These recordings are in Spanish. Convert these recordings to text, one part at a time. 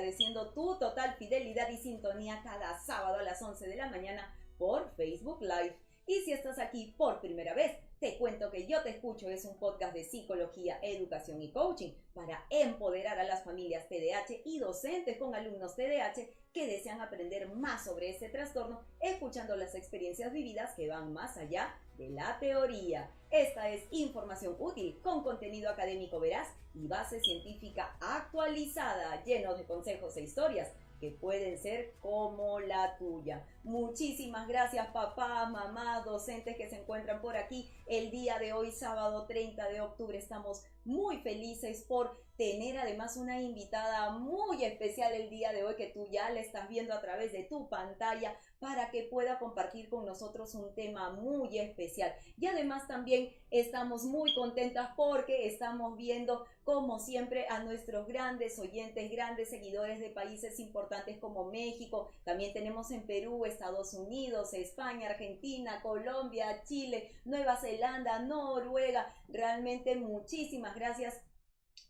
agradeciendo tu total fidelidad y sintonía cada sábado a las 11 de la mañana por Facebook Live. Y si estás aquí por primera vez, te cuento que Yo Te Escucho es un podcast de psicología, educación y coaching para empoderar a las familias TDAH y docentes con alumnos TDAH que desean aprender más sobre este trastorno, escuchando las experiencias vividas que van más allá de la teoría. Esta es información útil con contenido académico veraz y base científica actualizada, lleno de consejos e historias que pueden ser como la tuya. Muchísimas gracias, papá, mamá, docentes que se encuentran por aquí el día de hoy, sábado 30 de octubre. Estamos muy felices por tener además una invitada muy especial el día de hoy, que tú ya la estás viendo a través de tu pantalla, para que pueda compartir con nosotros un tema muy especial. Y además también estamos muy contentas porque estamos viendo, como siempre, a nuestros grandes oyentes, grandes seguidores de países importantes como México. También tenemos en Perú, Estados Unidos, España, Argentina, Colombia, Chile, Nueva Zelanda, Noruega. Realmente muchísimas gracias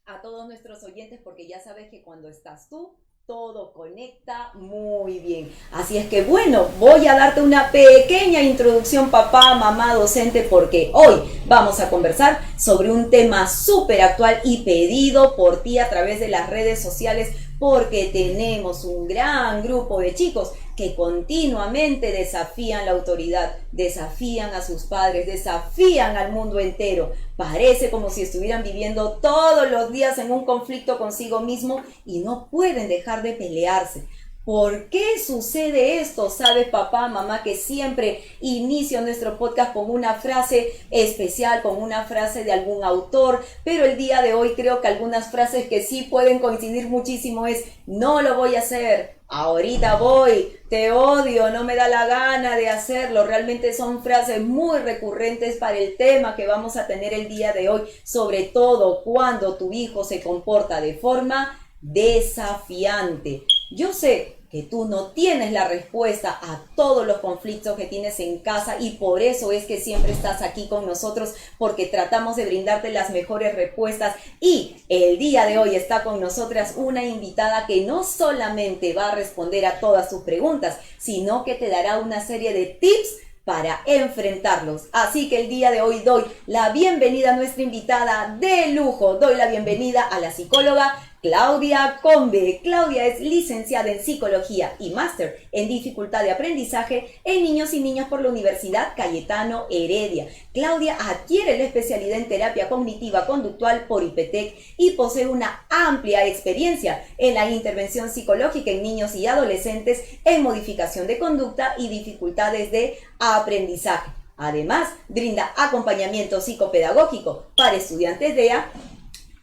a todos nuestros oyentes, porque ya sabes que cuando estás tú, todo conecta muy bien. Así es que bueno, voy a darte una pequeña introducción, papá, mamá, docente, porque hoy vamos a conversar sobre un tema súper actual y pedido por ti a través de las redes sociales, porque tenemos un gran grupo de chicos que continuamente desafían la autoridad, desafían a sus padres, desafían al mundo entero. Parece como si estuvieran viviendo todos los días en un conflicto consigo mismo y no pueden dejar de pelearse. ¿Por qué sucede esto? ¿Sabes, papá, mamá, que siempre inicio nuestro podcast con una frase especial, con una frase de algún autor? Pero el día de hoy creo que algunas frases que sí pueden coincidir muchísimo es: no lo voy a hacer, ahorita voy, te odio, no me da la gana de hacerlo. Realmente son frases muy recurrentes para el tema que vamos a tener el día de hoy, sobre todo cuando tu hijo se comporta de forma desafiante. Yo sé que tú no tienes la respuesta a todos los conflictos que tienes en casa, y por eso es que siempre estás aquí con nosotros, porque tratamos de brindarte las mejores respuestas. Y el día de hoy está con nosotras una invitada que no solamente va a responder a todas tus preguntas, sino que te dará una serie de tips para enfrentarlos. Así que el día de hoy doy la bienvenida a nuestra invitada de lujo. Doy la bienvenida a la psicóloga Claudia Combe. Claudia es licenciada en psicología y máster en dificultad de aprendizaje en niños y niñas por la Universidad Cayetano Heredia. Claudia adquiere la especialidad en terapia cognitiva conductual por IPETEC y posee una amplia experiencia en la intervención psicológica en niños y adolescentes en modificación de conducta y dificultades de aprendizaje. Además, brinda acompañamiento psicopedagógico para estudiantes DEA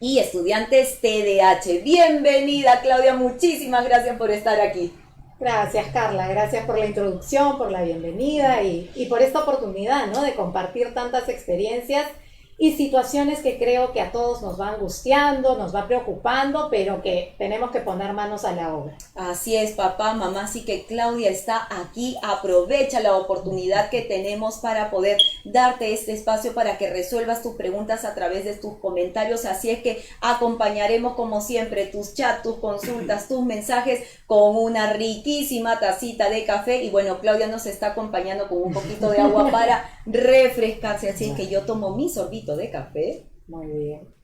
y estudiantes TDAH. Bienvenida, Claudia, muchísimas gracias por estar aquí. Gracias, Carla, gracias por la introducción, por la bienvenida y por esta oportunidad, ¿no?, de compartir tantas experiencias y situaciones que creo que a todos nos va angustiando, nos va preocupando, pero que tenemos que poner manos a la obra. Así es, papá, mamá, así que Claudia está aquí. Aprovecha la oportunidad que tenemos para poder darte este espacio para que resuelvas tus preguntas a través de tus comentarios. Así es que acompañaremos, como siempre, tus chats, tus consultas, tus mensajes con una riquísima tacita de café. Y bueno, Claudia nos está acompañando con un poquito de agua para refrescarse. Así es que yo tomo mi sorbito de café. Muy bien.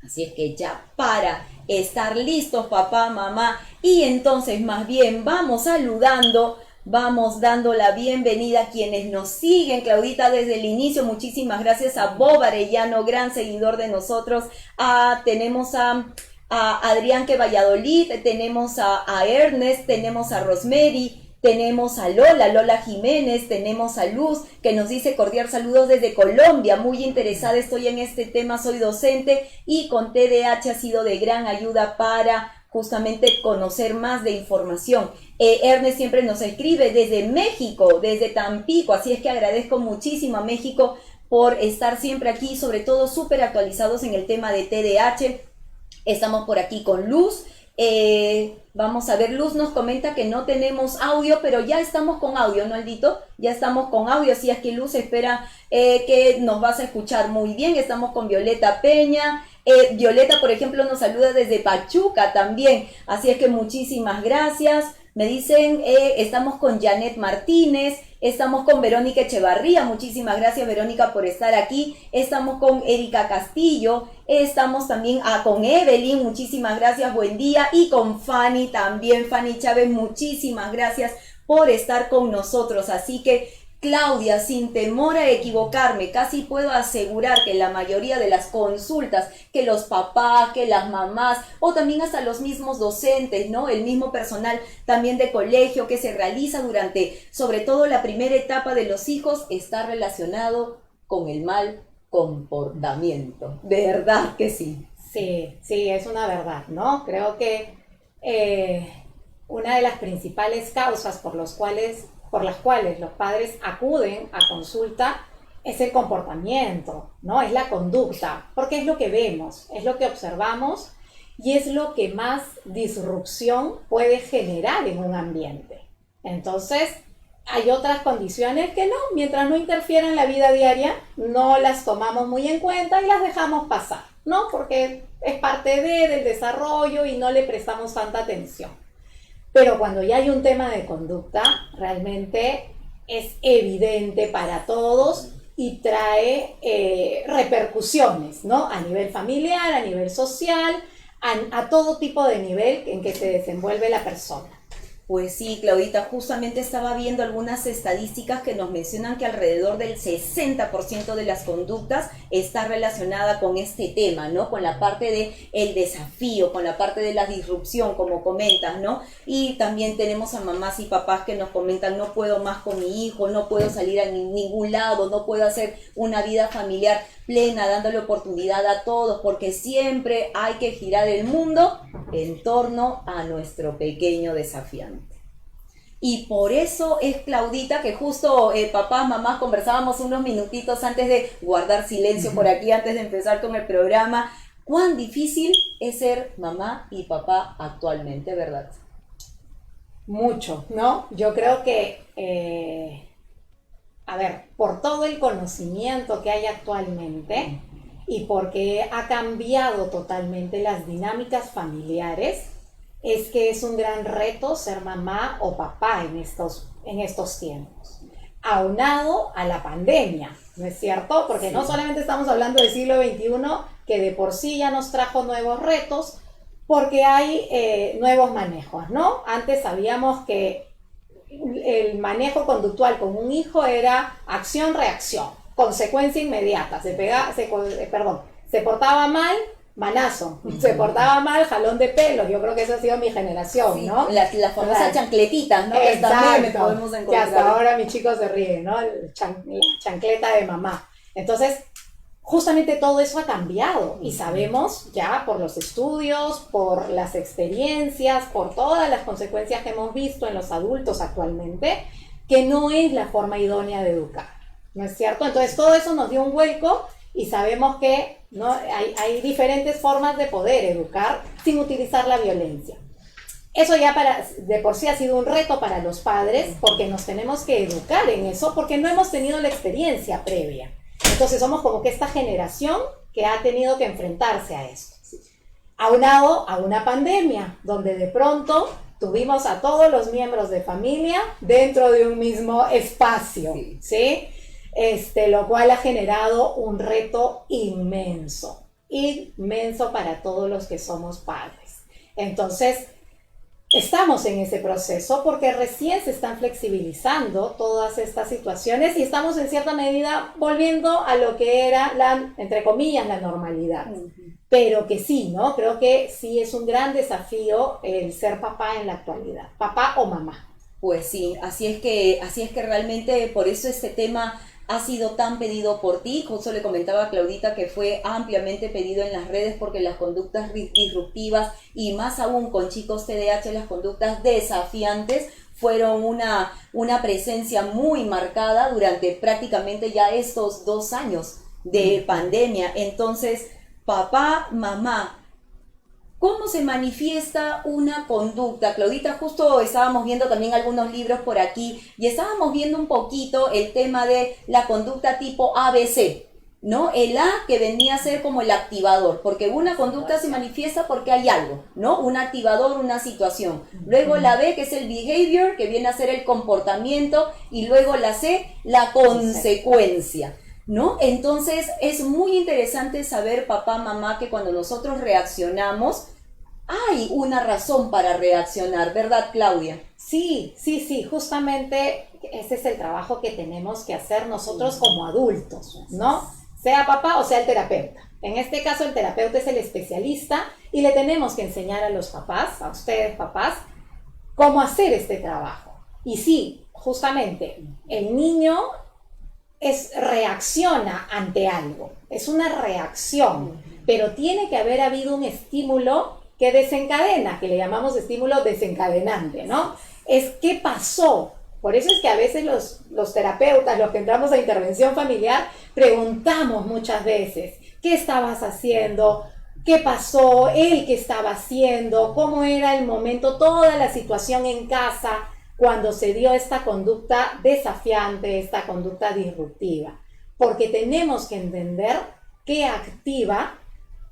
Así es que ya para estar listos, papá, mamá, y entonces más bien vamos saludando, vamos dando la bienvenida a quienes nos siguen. Claudita, desde el inicio, muchísimas gracias a Bob Arellano, gran seguidor de nosotros. Tenemos a Adrián que Valladolid, tenemos a Ernest, tenemos a Rosemary, tenemos a Lola Jiménez, tenemos a Luz, que nos dice cordial saludos desde Colombia, muy interesada estoy en este tema, soy docente y con TDAH ha sido de gran ayuda para justamente conocer más de información. Ernest siempre nos escribe desde México, desde Tampico, así es que agradezco muchísimo a México por estar siempre aquí, sobre todo súper actualizados en el tema de TDAH. Estamos por aquí con Luz. Vamos a ver, Luz nos comenta que no tenemos audio, pero ya estamos con audio, ¿no, Aldito? Ya estamos con audio, así es que Luz espera que nos vas a escuchar muy bien. Estamos con Violeta Peña, Violeta, por ejemplo, nos saluda desde Pachuca también, así es que muchísimas gracias. Me dicen, estamos con Janet Martínez, estamos con Verónica Echevarría, muchísimas gracias Verónica por estar aquí, estamos con Erika Castillo, estamos también con Evelyn, muchísimas gracias, buen día, y con Fanny también, Fanny Chávez, muchísimas gracias por estar con nosotros, así que Claudia, sin temor a equivocarme, casi puedo asegurar que la mayoría de las consultas que los papás, que las mamás o también hasta los mismos docentes, ¿no? El mismo personal también de colegio que se realiza durante, sobre todo la primera etapa de los hijos, está relacionado con el mal comportamiento. De verdad que sí. Sí, sí, es una verdad, ¿no? Creo que una de las principales causas por las cuales los padres acuden a consulta es el comportamiento, ¿no? Es la conducta, porque es lo que vemos, es lo que observamos y es lo que más disrupción puede generar en un ambiente. Entonces, hay otras condiciones que no, mientras no interfieran en la vida diaria, no las tomamos muy en cuenta y las dejamos pasar, ¿no? Porque es parte del desarrollo y no le prestamos tanta atención. Pero cuando ya hay un tema de conducta, realmente es evidente para todos y trae repercusiones, ¿no? A nivel familiar, a nivel social, a todo tipo de nivel en que se desenvuelve la persona. Pues sí, Claudita, justamente estaba viendo algunas estadísticas que nos mencionan que alrededor del 60% de las conductas está relacionada con este tema, ¿no? Con la parte de el desafío, con la parte de la disrupción, como comentas, ¿no? Y también tenemos a mamás y papás que nos comentan, no puedo más con mi hijo, no puedo salir a ningún lado, no puedo hacer una vida familiar plena, dándole oportunidad a todos, porque siempre hay que girar el mundo en torno a nuestro pequeño desafiante. Y por eso es, Claudita, que justo papás, mamás, conversábamos unos minutitos antes de guardar silencio por aquí, antes de empezar con el programa, cuán difícil es ser mamá y papá actualmente, ¿verdad? Mucho, ¿no? Yo creo que, por todo el conocimiento que hay actualmente y porque ha cambiado totalmente las dinámicas familiares, es que es un gran reto ser mamá o papá en estos tiempos. Aunado a la pandemia, ¿no es cierto? Porque sí, no solamente estamos hablando del siglo XXI, que de por sí ya nos trajo nuevos retos, porque hay nuevos manejos, ¿no? Antes sabíamos que el manejo conductual con un hijo era acción-reacción, consecuencia inmediata, se portaba mal, manazo, se portaba mal, jalón de pelos. Yo creo que esa ha sido mi generación, sí, ¿no? Las famosas chancletitas, ¿no? Exacto, podemos encontrar. Que hasta ahora mis chicos se ríen, ¿no? La chancleta de mamá. Entonces, justamente todo eso ha cambiado y sabemos ya por los estudios, por las experiencias, por todas las consecuencias que hemos visto en los adultos actualmente, que no es la forma idónea de educar, ¿no es cierto? Entonces todo eso nos dio un vuelco y sabemos que ¿no? hay diferentes formas de poder educar sin utilizar la violencia. Eso ya de por sí ha sido un reto para los padres porque nos tenemos que educar en eso porque no hemos tenido la experiencia previa. Entonces somos como que esta generación que ha tenido que enfrentarse a esto. Aunado a una pandemia donde de pronto tuvimos a todos los miembros de familia dentro de un mismo espacio, ¿sí? Lo cual ha generado un reto inmenso para todos los que somos padres. Entonces, estamos en ese proceso porque recién se están flexibilizando todas estas situaciones y estamos en cierta medida volviendo a lo que era entre comillas, la normalidad. Pero que sí, ¿no? Creo que sí es un gran desafío el ser papá en la actualidad, papá o mamá. Pues sí, así es que realmente por eso este tema ha sido tan pedido por ti. Justo le comentaba a Claudita que fue ampliamente pedido en las redes porque las conductas disruptivas y más aún con chicos TDAH, las conductas desafiantes fueron una presencia muy marcada durante prácticamente ya estos 2 años de pandemia. Entonces, papá, mamá, ¿cómo se manifiesta una conducta? Claudita, justo estábamos viendo también algunos libros por aquí y estábamos viendo un poquito el tema de la conducta tipo ABC, ¿no? El A que venía a ser como el activador, porque una conducta se manifiesta porque hay algo, ¿no? Un activador, una situación. Luego la B, que es el behavior, que viene a ser el comportamiento, y luego la C, la consecuencia, ¿no? Entonces es muy interesante saber, papá, mamá, que cuando nosotros reaccionamos, hay una razón para reaccionar, ¿verdad, Claudia? Sí, sí, sí, justamente ese es el trabajo que tenemos que hacer nosotros como adultos, ¿no? Sea papá o sea el terapeuta. En este caso el terapeuta es el especialista y le tenemos que enseñar a los papás, a ustedes papás, cómo hacer este trabajo. Y sí, justamente, el niño reacciona ante algo, es una reacción, pero tiene que haber habido un estímulo que desencadena, que le llamamos estímulo desencadenante, ¿no? Es qué pasó. Por eso es que a veces los terapeutas, los que entramos a intervención familiar, preguntamos muchas veces, ¿qué estabas haciendo? ¿Qué pasó? ¿Él qué estaba haciendo? ¿Cómo era el momento? Toda la situación en casa cuando se dio esta conducta desafiante, esta conducta disruptiva. Porque tenemos que entender qué activa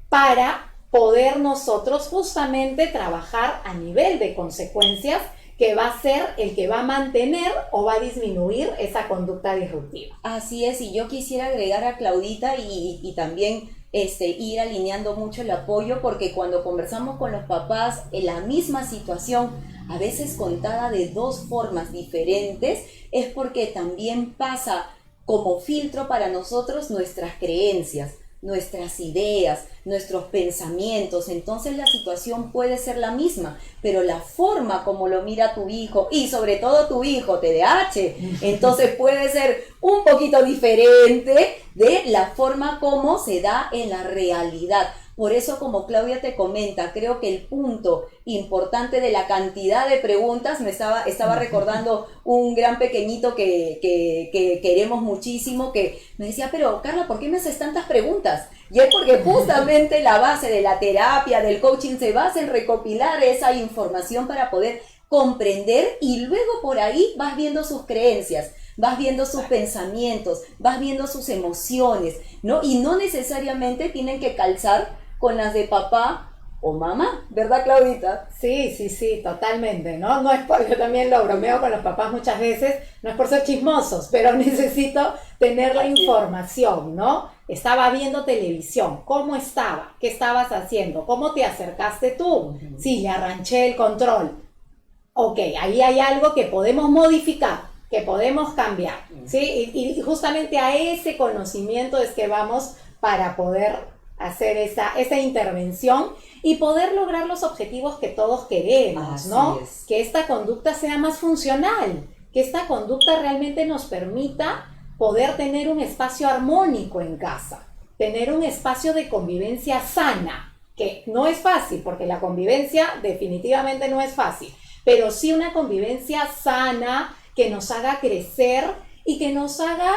para poder nosotros justamente trabajar a nivel de consecuencias que va a ser el que va a mantener o va a disminuir esa conducta disruptiva. Así es, y yo quisiera agregar a Claudita y también ir alineando mucho el apoyo, porque cuando conversamos con los papás en la misma situación, a veces contada de dos formas diferentes, es porque también pasa como filtro para nosotros nuestras creencias, nuestras ideas, nuestros pensamientos. Entonces la situación puede ser la misma, pero la forma como lo mira tu hijo, y sobre todo tu hijo TDAH, entonces puede ser un poquito diferente de la forma como se da en la realidad. Por eso, como Claudia te comenta, creo que el punto importante de la cantidad de preguntas, estaba recordando un gran pequeñito que queremos muchísimo, que me decía, pero Carla, ¿por qué me haces tantas preguntas? Y es porque justamente la base de la terapia, del coaching, se basa en recopilar esa información para poder comprender, y luego por ahí vas viendo sus creencias, vas viendo sus pensamientos, vas viendo sus emociones, ¿no? Y no necesariamente tienen que calzar con las de papá o mamá, ¿verdad, Claudita? Sí, sí, sí, totalmente, ¿no? Yo también lo bromeo con los papás muchas veces, no es por ser chismosos, pero necesito tener la información, ¿no? Estaba viendo televisión, ¿cómo estaba? ¿Qué estabas haciendo? ¿Cómo te acercaste tú? Sí, le arranché el control. Ok, ahí hay algo que podemos modificar, que podemos cambiar, ¿sí? Y justamente a ese conocimiento es que vamos para poder hacer esa intervención y poder lograr los objetivos que todos queremos, Así ¿no? es. Que esta conducta sea más funcional, que esta conducta realmente nos permita poder tener un espacio armónico en casa, tener un espacio de convivencia sana, que no es fácil, porque la convivencia definitivamente no es fácil, pero sí una convivencia sana que nos haga crecer y que nos haga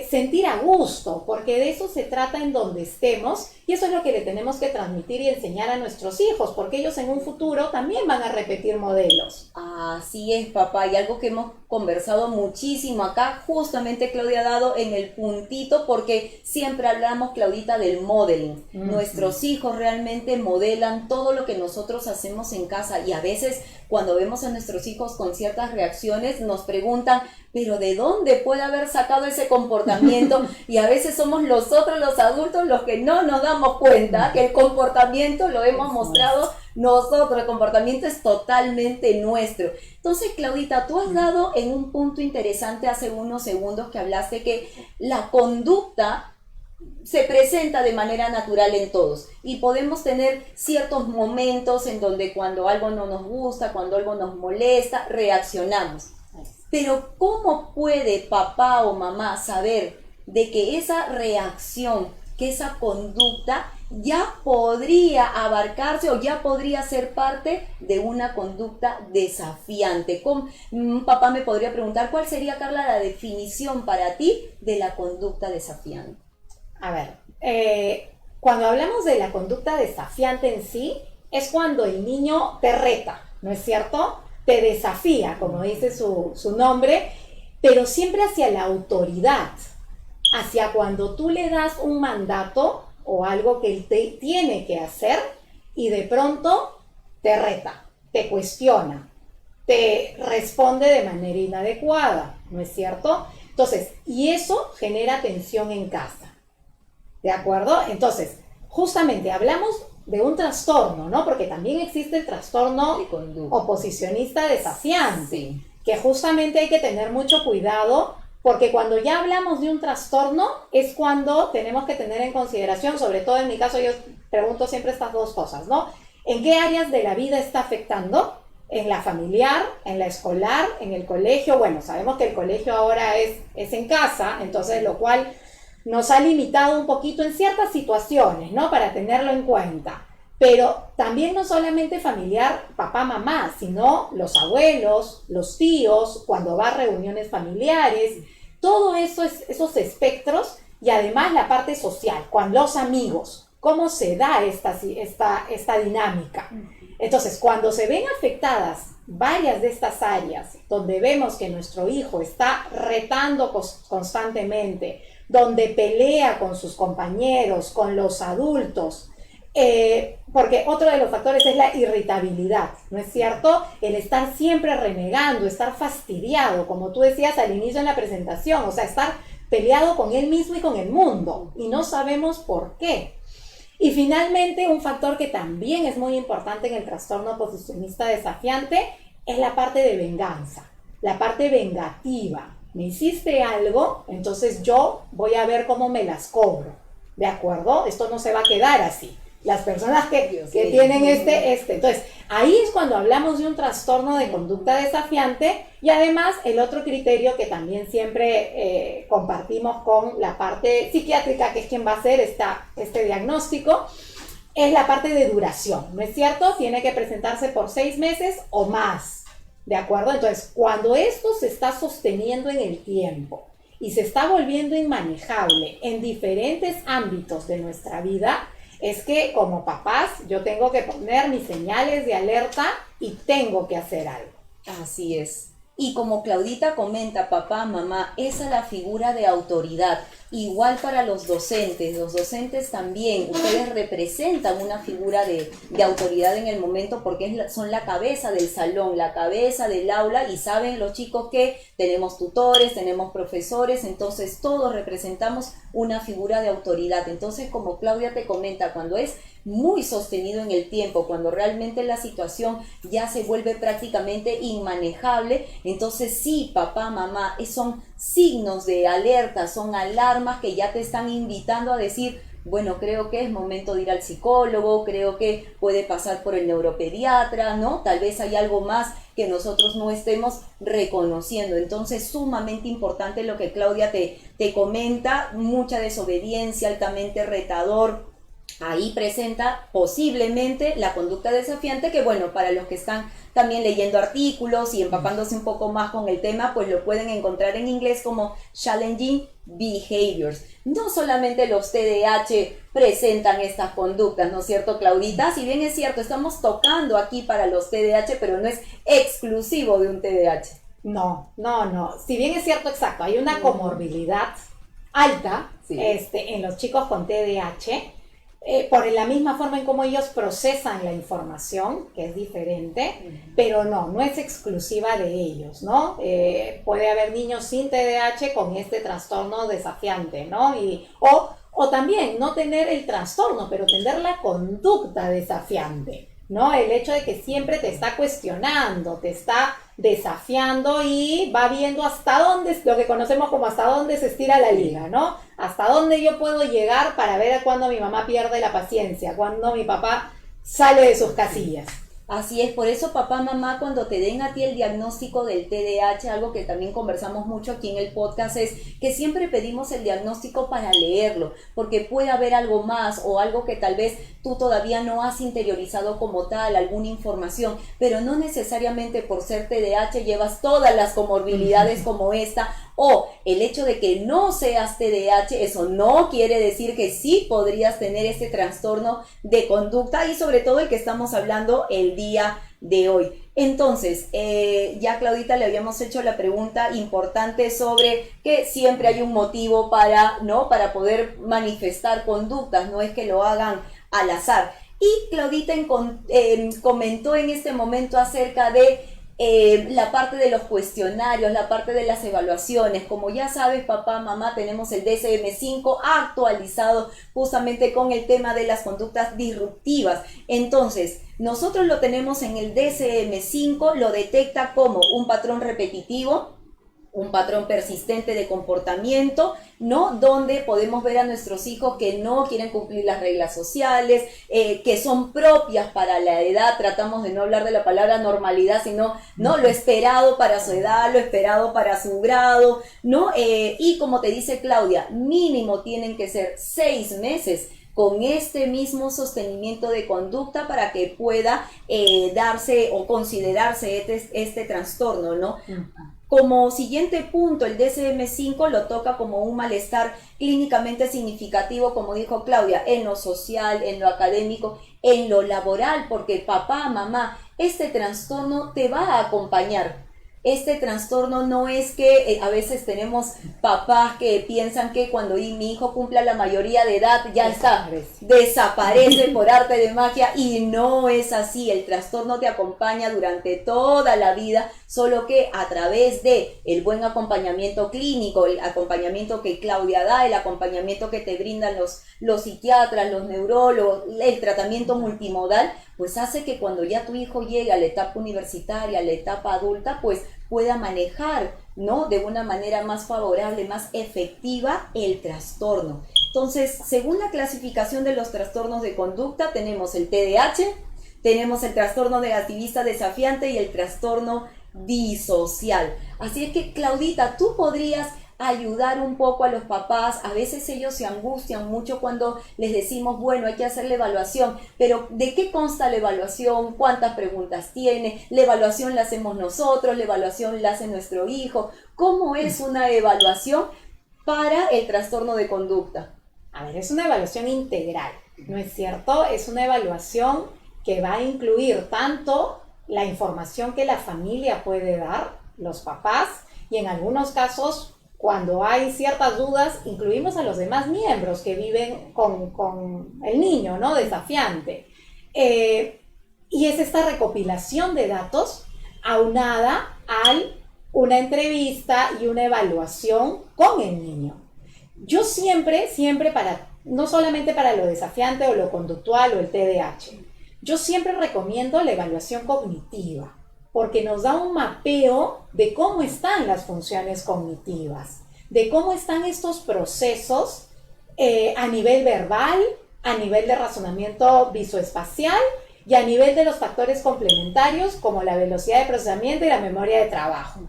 sentir a gusto, porque de eso se trata en donde estemos, y eso es lo que le tenemos que transmitir y enseñar a nuestros hijos, porque ellos en un futuro también van a repetir modelos. Así es, papá, y algo que hemos conversado muchísimo acá, justamente Claudia ha dado en el puntito, porque siempre hablamos, Claudita, del modeling. Nuestros hijos realmente modelan todo lo que nosotros hacemos en casa, y a veces cuando vemos a nuestros hijos con ciertas reacciones nos preguntan, pero ¿de dónde puede haber sacado ese comportamiento? Y a veces somos nosotros los adultos los que no nos damos cuenta que el comportamiento lo hemos mostrado nosotros, el comportamiento es totalmente nuestro. Entonces, Claudita, tú has dado en un punto interesante hace unos segundos que hablaste que la conducta se presenta de manera natural en todos, y podemos tener ciertos momentos en donde cuando algo no nos gusta, cuando algo nos molesta, reaccionamos. Pero ¿cómo puede papá o mamá saber de que esa reacción, que esa conducta ya podría abarcarse o ya podría ser parte de una conducta desafiante? Papá me podría preguntar, ¿cuál sería, Carla, la definición para ti de la conducta desafiante? A ver, cuando hablamos de la conducta desafiante en sí, es cuando el niño te reta, ¿no es cierto? Te desafía, como dice su nombre, pero siempre hacia la autoridad. hacia cuando tú le das un mandato o algo que él tiene que hacer y de pronto te reta, te cuestiona, te responde de manera inadecuada, ¿no es cierto? Entonces, y eso genera tensión en casa, ¿de acuerdo? Entonces, justamente hablamos de un trastorno, ¿no? Porque también existe el trastorno oposicionista desafiante, sí, que justamente hay que tener mucho cuidado, porque cuando ya hablamos de un trastorno es cuando tenemos que tener en consideración, sobre todo en mi caso yo pregunto siempre estas dos cosas, ¿no? ¿En qué áreas de la vida está afectando? En la familiar, en la escolar, en el colegio. Bueno, sabemos que el colegio ahora es en casa, entonces lo cual nos ha limitado un poquito en ciertas situaciones, ¿no? Para tenerlo en cuenta. Pero también no solamente familiar, papá, mamá, sino los abuelos, los tíos, cuando va a reuniones familiares, todo eso, esos espectros, y además la parte social, con los amigos, cómo se da esta dinámica. Entonces, cuando se ven afectadas varias de estas áreas, donde vemos que nuestro hijo está retando constantemente, donde pelea con sus compañeros, con los adultos, porque otro de los factores es la irritabilidad, ¿no es cierto? El estar siempre renegando, estar fastidiado, como tú decías al inicio en la presentación, o sea, estar peleado con él mismo y con el mundo, y no sabemos por qué. Y finalmente, un factor que también es muy importante en el trastorno oposicionista desafiante es la parte de venganza, la parte vengativa. Me hiciste algo, entonces yo voy a ver cómo me las cobro, ¿de acuerdo? Esto no se va a quedar así. Las personas que tienen entonces, ahí es cuando hablamos de un trastorno de conducta desafiante. Y además, el otro criterio que también siempre compartimos con la parte psiquiátrica, que es quien va a hacer este diagnóstico, es la parte de duración, ¿no es cierto? Tiene que presentarse por 6 meses o más, ¿de acuerdo? Entonces, cuando esto se está sosteniendo en el tiempo y se está volviendo inmanejable en diferentes ámbitos de nuestra vida, es que como papás yo tengo que poner mis señales de alerta y tengo que hacer algo. Así es. Y como Claudita comenta, papá, mamá, esa es la figura de autoridad. Igual para los docentes también, ustedes representan una figura de autoridad en el momento porque son la cabeza del salón, la cabeza del aula, y saben los chicos que tenemos tutores, tenemos profesores, entonces todos representamos una figura de autoridad. Entonces, como Claudia te comenta, cuando es muy sostenido en el tiempo, cuando realmente la situación ya se vuelve prácticamente inmanejable, entonces sí, papá, mamá, son signos de alerta, son alarmas que ya te están invitando a decir, bueno, creo que es momento de ir al psicólogo, creo que puede pasar por el neuropediatra, ¿no? Tal vez hay algo más que nosotros no estemos reconociendo. Entonces, sumamente importante lo que Claudia te comenta, mucha desobediencia, altamente retador. Ahí presenta posiblemente la conducta desafiante, que bueno, para los que están también leyendo artículos y empapándose un poco más con el tema, pues lo pueden encontrar en inglés como Challenging Behaviors. No solamente los TDAH presentan estas conductas, ¿no es cierto, Claudita? Si bien es cierto, estamos tocando aquí para los TDAH, pero no es exclusivo de un TDAH. No. Si bien es cierto, exacto, hay una comorbilidad alta en los chicos con TDAH, por la misma forma en cómo ellos procesan la información, que es diferente, pero no es exclusiva de ellos, ¿no? Puede haber niños sin TDAH con este trastorno desafiante, ¿no? O también no tener el trastorno, pero tener la conducta desafiante, ¿no? El hecho de que siempre te está cuestionando, te está desafiando y va viendo hasta dónde, lo que conocemos como hasta dónde se estira la liga, ¿no? Hasta dónde yo puedo llegar para ver a cuándo mi mamá pierde la paciencia, cuándo mi papá sale de sus casillas. Así es, por eso papá, mamá, cuando te den a ti el diagnóstico del TDAH, algo que también conversamos mucho aquí en el podcast es que siempre pedimos el diagnóstico para leerlo, porque puede haber algo más o algo que tal vez tú todavía no has interiorizado como tal, alguna información, pero no necesariamente por ser TDAH llevas todas las comorbilidades como esta o el hecho de que no seas TDAH, eso no quiere decir que sí podrías tener ese trastorno de conducta y sobre todo el que estamos hablando el día de hoy. Entonces, ya Claudita le habíamos hecho la pregunta importante sobre que siempre hay un motivo para, ¿no? Para poder manifestar conductas, no es que lo hagan al azar. Y Claudita comentó en este momento acerca de la parte de los cuestionarios, la parte de las evaluaciones. Como ya sabes, papá, mamá, tenemos el DSM-5 actualizado justamente con el tema de las conductas disruptivas. Entonces, nosotros lo tenemos en el DSM-5, lo detecta como un patrón repetitivo, un patrón persistente de comportamiento, ¿no? Donde podemos ver a nuestros hijos que no quieren cumplir las reglas sociales, que son propias para la edad. Tratamos de no hablar de la palabra normalidad, sino, ¿no? Lo esperado para su edad, lo esperado para su grado, ¿no? Y como te dice Claudia, mínimo tienen que ser 6 meses con este mismo sostenimiento de conducta para que pueda darse o considerarse este trastorno, ¿no? Como siguiente punto, el DSM-5 lo toca como un malestar clínicamente significativo, como dijo Claudia, en lo social, en lo académico, en lo laboral, porque papá, mamá, este trastorno te va a acompañar. Este trastorno no es que a veces tenemos papás que piensan que cuando mi hijo cumpla la mayoría de edad ya desaparece por arte de magia, y no es así. El trastorno te acompaña durante toda la vida, solo que a través de el buen acompañamiento clínico, el acompañamiento que Claudia da, el acompañamiento que te brindan los psiquiatras, los neurólogos, el tratamiento multimodal, pues hace que cuando ya tu hijo llegue a la etapa universitaria, a la etapa adulta, pues pueda manejar, ¿no? De una manera más favorable, más efectiva el trastorno. Entonces, según la clasificación de los trastornos de conducta, tenemos el TDAH, tenemos el trastorno negativista desafiante y el trastorno disocial. Así es que, Claudita, tú podrías ayudar un poco a los papás. A veces ellos se angustian mucho cuando les decimos, bueno, hay que hacer la evaluación, pero ¿de qué consta la evaluación? ¿Cuántas preguntas tiene? ¿La evaluación la hacemos nosotros? ¿La evaluación la hace nuestro hijo? ¿Cómo es una evaluación para el trastorno de conducta? A ver, es una evaluación integral, ¿no es cierto? Es una evaluación que va a incluir tanto la información que la familia puede dar, los papás, y en algunos casos, cuando hay ciertas dudas, incluimos a los demás miembros que viven con el niño, ¿no? Desafiante. Y es esta recopilación de datos aunada a una entrevista y una evaluación con el niño. Yo siempre no solamente para lo desafiante o lo conductual o el TDAH, yo siempre recomiendo la evaluación cognitiva, porque nos da un mapeo de cómo están las funciones cognitivas, de cómo están estos procesos a nivel verbal, a nivel de razonamiento visoespacial y a nivel de los factores complementarios como la velocidad de procesamiento y la memoria de trabajo,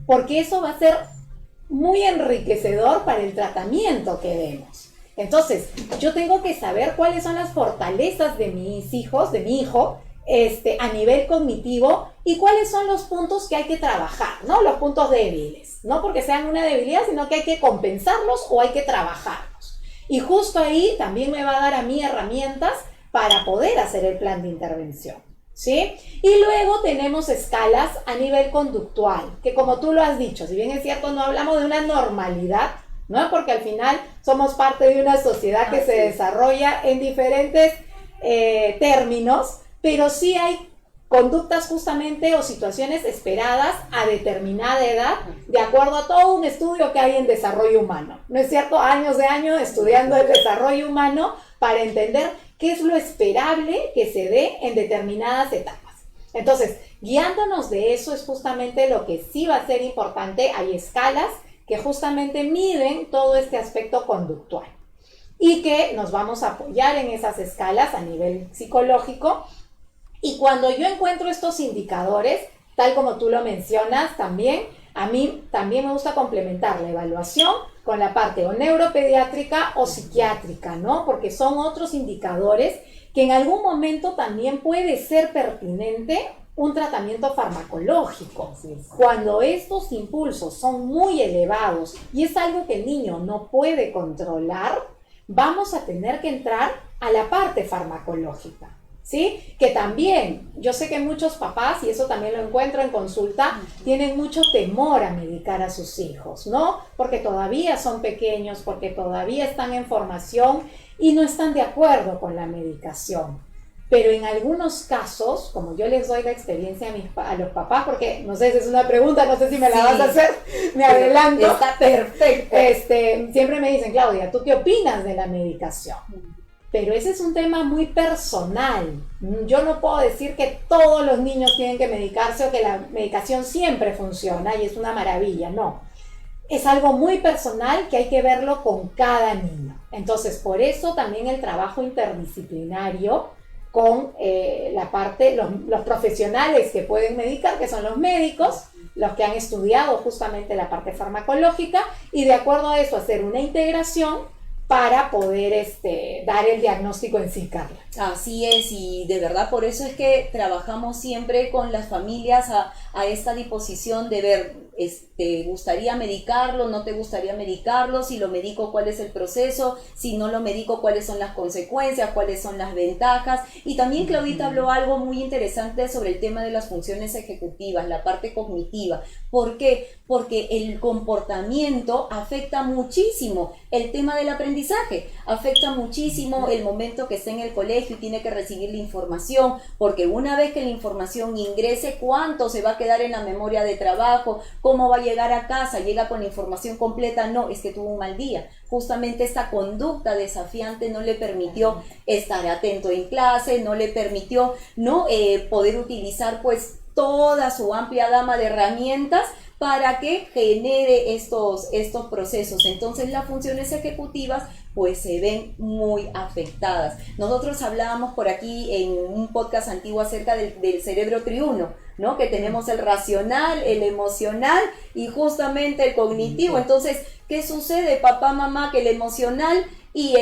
porque eso va a ser muy enriquecedor para el tratamiento que demos. Entonces, yo tengo que saber cuáles son las fortalezas de mis hijos, de mi hijo, a nivel cognitivo, y cuáles son los puntos que hay que trabajar, ¿no? Los puntos débiles, no porque sean una debilidad, sino que hay que compensarlos o hay que trabajarlos. Y justo ahí también me va a dar a mí herramientas para poder hacer el plan de intervención, ¿sí? Y luego tenemos escalas a nivel conductual, que como tú lo has dicho, si bien es cierto, no hablamos de una normalidad, ¿no? Porque al final somos parte de una sociedad que se desarrolla en diferentes términos, pero sí hay conductas justamente o situaciones esperadas a determinada edad, de acuerdo a todo un estudio que hay en desarrollo humano, ¿no es cierto? Años de años estudiando el desarrollo humano para entender qué es lo esperable que se dé en determinadas etapas. Entonces, guiándonos de eso es justamente lo que sí va a ser importante. Hay escalas que justamente miden todo este aspecto conductual y que nos vamos a apoyar en esas escalas a nivel psicológico. Y cuando yo encuentro estos indicadores, tal como tú lo mencionas también, a mí también me gusta complementar la evaluación con la parte o neuropediátrica o psiquiátrica, ¿no? Porque son otros indicadores que en algún momento también puede ser pertinente un tratamiento farmacológico. Cuando estos impulsos son muy elevados y es algo que el niño no puede controlar, vamos a tener que entrar a la parte farmacológica, ¿sí? Que también, yo sé que muchos papás, y eso también lo encuentro en consulta, tienen mucho temor a medicar a sus hijos, ¿no? Porque todavía son pequeños, porque todavía están en formación y no están de acuerdo con la medicación. Pero en algunos casos, como yo les doy la experiencia a los papás, porque no sé si es una pregunta, no sé si me la vas a hacer, me adelanto. Está perfecto. Siempre me dicen, Claudia, ¿tú qué opinas de la medicación? Pero ese es un tema muy personal. Yo no puedo decir que todos los niños tienen que medicarse o que la medicación siempre funciona y es una maravilla, no. Es algo muy personal que hay que verlo con cada niño. Entonces, por eso también el trabajo interdisciplinario con la parte, los profesionales que pueden medicar, que son los médicos, los que han estudiado justamente la parte farmacológica, y de acuerdo a eso hacer una integración para poder dar el diagnóstico en sí, Carla. Así es, y de verdad por eso es que trabajamos siempre con las familias a esta disposición de ver, ¿te gustaría medicarlo? ¿No te gustaría medicarlo? Si lo medico, ¿cuál es el proceso? Si no lo medico, ¿cuáles son las consecuencias? ¿Cuáles son las ventajas? Y también Claudita habló algo muy interesante sobre el tema de las funciones ejecutivas, la parte cognitiva. ¿Por qué? Porque el comportamiento afecta muchísimo el tema del aprendizaje, afecta muchísimo el momento que esté en el colegio y tiene que recibir la información, porque una vez que la información ingrese, ¿cuánto se va a quedar en la memoria de trabajo? ¿Cómo va a llegar a casa? ¿Llega con la información completa? No, es que tuvo un mal día. Justamente esta conducta desafiante no le permitió estar atento en clase, no le permitió poder utilizar pues toda su amplia gama de herramientas para que genere estos procesos. Entonces las funciones ejecutivas pues se ven muy afectadas. Nosotros hablábamos por aquí en un podcast antiguo acerca del cerebro triuno, ¿no? Que tenemos el racional, el emocional y justamente el cognitivo. Entonces, ¿qué sucede, papá, mamá? Que el emocional y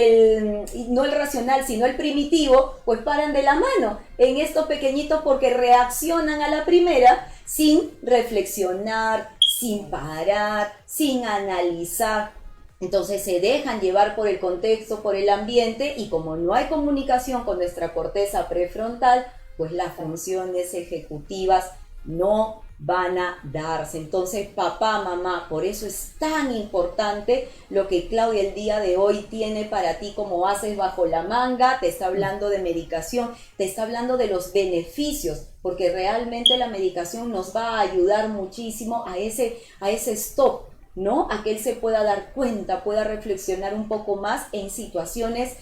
no el racional, sino el primitivo, pues paran de la mano en estos pequeñitos porque reaccionan a la primera sin reflexionar, sin parar, sin analizar. Entonces se dejan llevar por el contexto, por el ambiente, y como no hay comunicación con nuestra corteza prefrontal, pues las funciones ejecutivas no van a darse. Entonces, papá, mamá, por eso es tan importante lo que Claudia el día de hoy tiene para ti como haces bajo la manga. Te está hablando de medicación, te está hablando de los beneficios, porque realmente la medicación nos va a ayudar muchísimo a ese stop, ¿no? A que él se pueda dar cuenta, pueda reflexionar un poco más en situaciones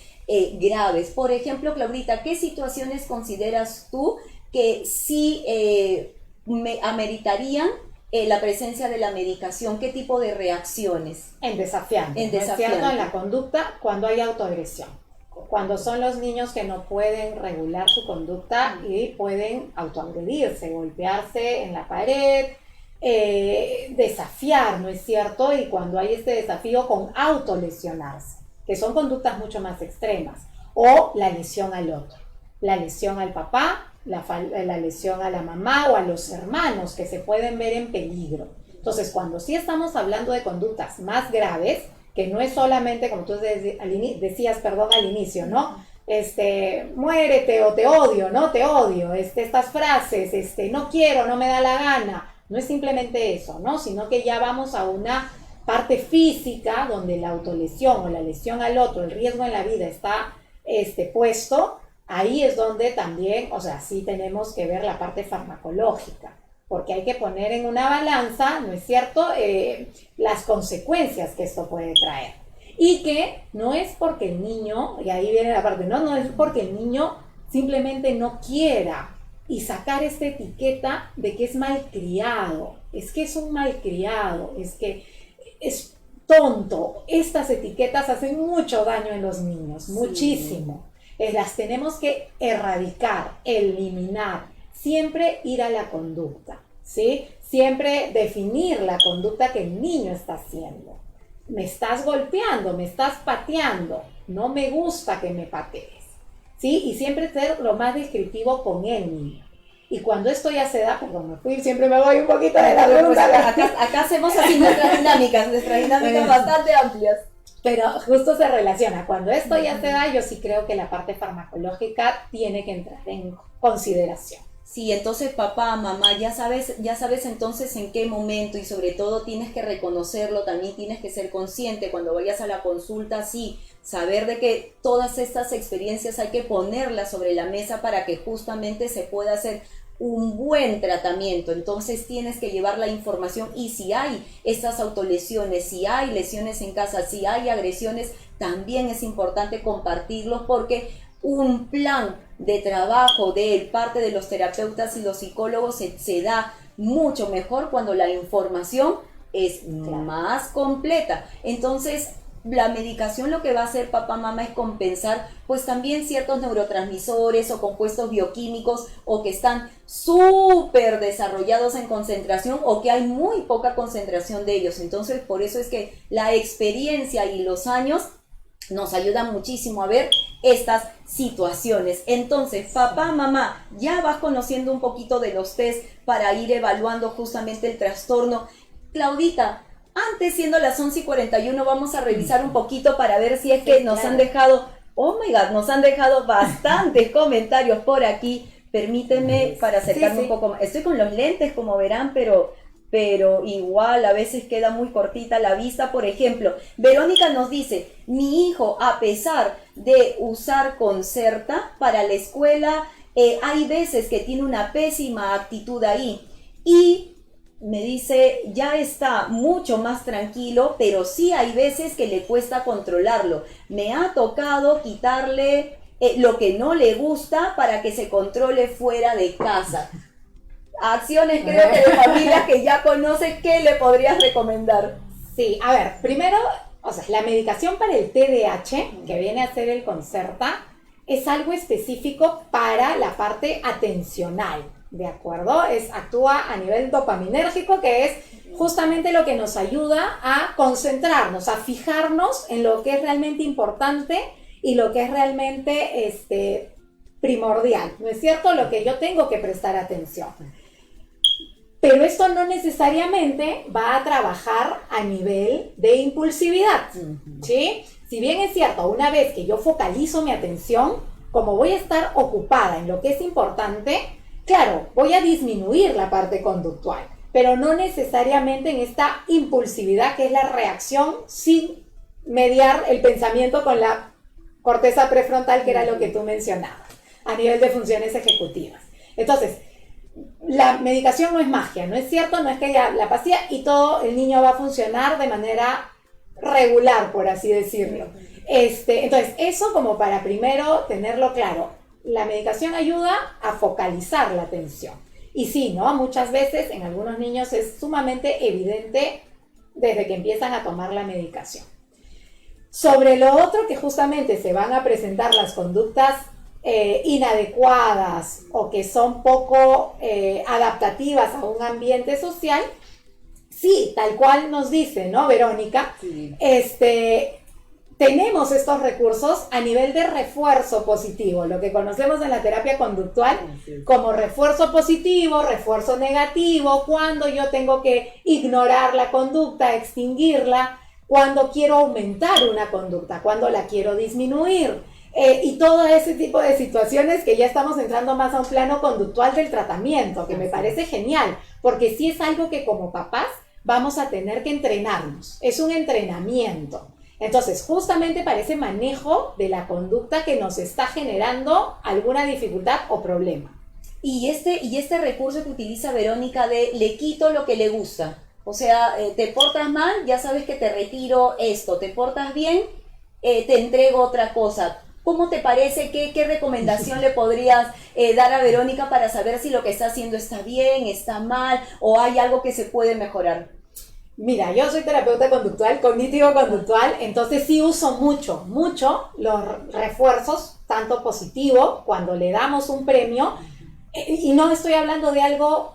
graves. Por ejemplo, Claudita, ¿qué situaciones consideras tú que sí ameritarían la presencia de la medicación? ¿Qué tipo de reacciones? En desafiando en la conducta cuando hay autoagresión. Cuando son los niños que no pueden regular su conducta y pueden autoagredirse, golpearse en la pared, desafiar, ¿no es cierto? Y cuando hay este desafío con autolesionarse, que son conductas mucho más extremas, o la lesión al otro, la lesión al papá, la lesión a la mamá o a los hermanos que se pueden ver en peligro. Entonces, cuando sí estamos hablando de conductas más graves, que no es solamente, como tú decías al inicio, ¿no? Muérete o te odio, ¿no? Te odio, estas frases, no quiero, no me da la gana. No es simplemente eso, ¿no? Sino que ya vamos a una parte física donde la autolesión o la lesión al otro, el riesgo en la vida está puesto. Ahí es donde también, sí tenemos que ver la parte farmacológica, porque hay que poner en una balanza, ¿no es cierto?, las consecuencias que esto puede traer. Y que no es porque el niño, y ahí viene la parte, no es porque el niño simplemente no quiera y sacar esta etiqueta de que es malcriado, es que es un malcriado, es que es tonto. Estas etiquetas hacen mucho daño en los niños, sí. Muchísimo. Las tenemos que erradicar, eliminar, siempre ir a la conducta, ¿sí? Siempre definir la conducta que el niño está haciendo. Me estás golpeando, me estás pateando, no me gusta que me patees, ¿sí? Y siempre ser lo más descriptivo con el niño. Y cuando esto ya se da, perdón, me fui, siempre me voy un poquito de la pregunta. Acá hacemos así nuestras dinámicas bastante amplias. Pero justo se relaciona. Cuando esto ya se da, yo sí creo que la parte farmacológica tiene que entrar en consideración. Sí, entonces papá, mamá, ya sabes entonces en qué momento, y sobre todo tienes que reconocerlo, también tienes que ser consciente cuando vayas a la consulta, sí, saber de que todas estas experiencias hay que ponerlas sobre la mesa para que justamente se pueda hacer un buen tratamiento. Entonces tienes que llevar la información, y si hay estas autolesiones, si hay lesiones en casa, si hay agresiones, también es importante compartirlos, porque un plan de trabajo de parte de los terapeutas y los psicólogos se da mucho mejor cuando la información es más completa. Entonces, la medicación lo que va a hacer papá, mamá es compensar pues también ciertos neurotransmisores o compuestos bioquímicos, o que están súper desarrollados en concentración o que hay muy poca concentración de ellos. Entonces, por eso es que la experiencia y los años nos ayudan muchísimo a ver estas situaciones. Entonces, papá, mamá, ya vas conociendo un poquito de los test para ir evaluando justamente el trastorno. Claudita, antes, siendo las 11:41, vamos a revisar un poquito para ver si es que nos han dejado, oh my God, nos han dejado bastantes comentarios por aquí. Permíteme para acercarme un poco más. Estoy con los lentes, como verán, pero igual a veces queda muy cortita la vista. Por ejemplo, Verónica nos dice: mi hijo, a pesar de usar Concerta para la escuela, hay veces que tiene una pésima actitud ahí, y me dice, ya está mucho más tranquilo, pero sí hay veces que le cuesta controlarlo. Me ha tocado quitarle lo que no le gusta para que se controle fuera de casa. Acciones, creo que de familias que ya conoces, ¿qué le podrías recomendar? Sí, a ver, primero, o sea, la medicación para el TDAH, que viene a ser el Concerta, es algo específico para la parte atencional, ¿de acuerdo? Actúa a nivel dopaminérgico, que es justamente lo que nos ayuda a concentrarnos, a fijarnos en lo que es realmente importante y lo que es realmente primordial, ¿no es cierto? Lo que yo tengo que prestar atención. Pero esto no necesariamente va a trabajar a nivel de impulsividad, ¿sí? Si bien es cierto, una vez que yo focalizo mi atención, como voy a estar ocupada en lo que es importante, claro, voy a disminuir la parte conductual, pero no necesariamente en esta impulsividad, que es la reacción sin mediar el pensamiento con la corteza prefrontal, que era lo que tú mencionabas, a nivel de funciones ejecutivas. Entonces, la medicación no es magia, ¿no es cierto? No es que ya la pastilla y todo el niño va a funcionar de manera regular, por así decirlo. Entonces, eso como para primero tenerlo claro. La medicación ayuda a focalizar la atención. Y sí, ¿no? Muchas veces en algunos niños es sumamente evidente desde que empiezan a tomar la medicación. Sobre lo otro, que justamente se van a presentar las conductas inadecuadas o que son poco adaptativas a un ambiente social, sí, tal cual nos dice, ¿no, Verónica? Sí. Tenemos estos recursos a nivel de refuerzo positivo, lo que conocemos en la terapia conductual como refuerzo positivo, refuerzo negativo, cuando yo tengo que ignorar la conducta, extinguirla, cuando quiero aumentar una conducta, cuando la quiero disminuir. Y todo ese tipo de situaciones que ya estamos entrando más a un plano conductual del tratamiento, que me parece genial, porque sí es algo que como papás vamos a tener que entrenarnos, es un entrenamiento. Entonces, justamente para ese manejo de la conducta que nos está generando alguna dificultad o problema. Y este recurso que utiliza Verónica de le quito lo que le gusta, o sea, te portas mal, ya sabes que te retiro esto, te portas bien, te entrego otra cosa. ¿Cómo te parece? ¿Qué recomendación le podrías dar a Verónica para saber si lo que está haciendo está bien, está mal, o hay algo que se puede mejorar? Mira, yo soy terapeuta conductual, cognitivo-conductual, entonces sí uso mucho los refuerzos, tanto positivo, cuando le damos un premio, y no estoy hablando de algo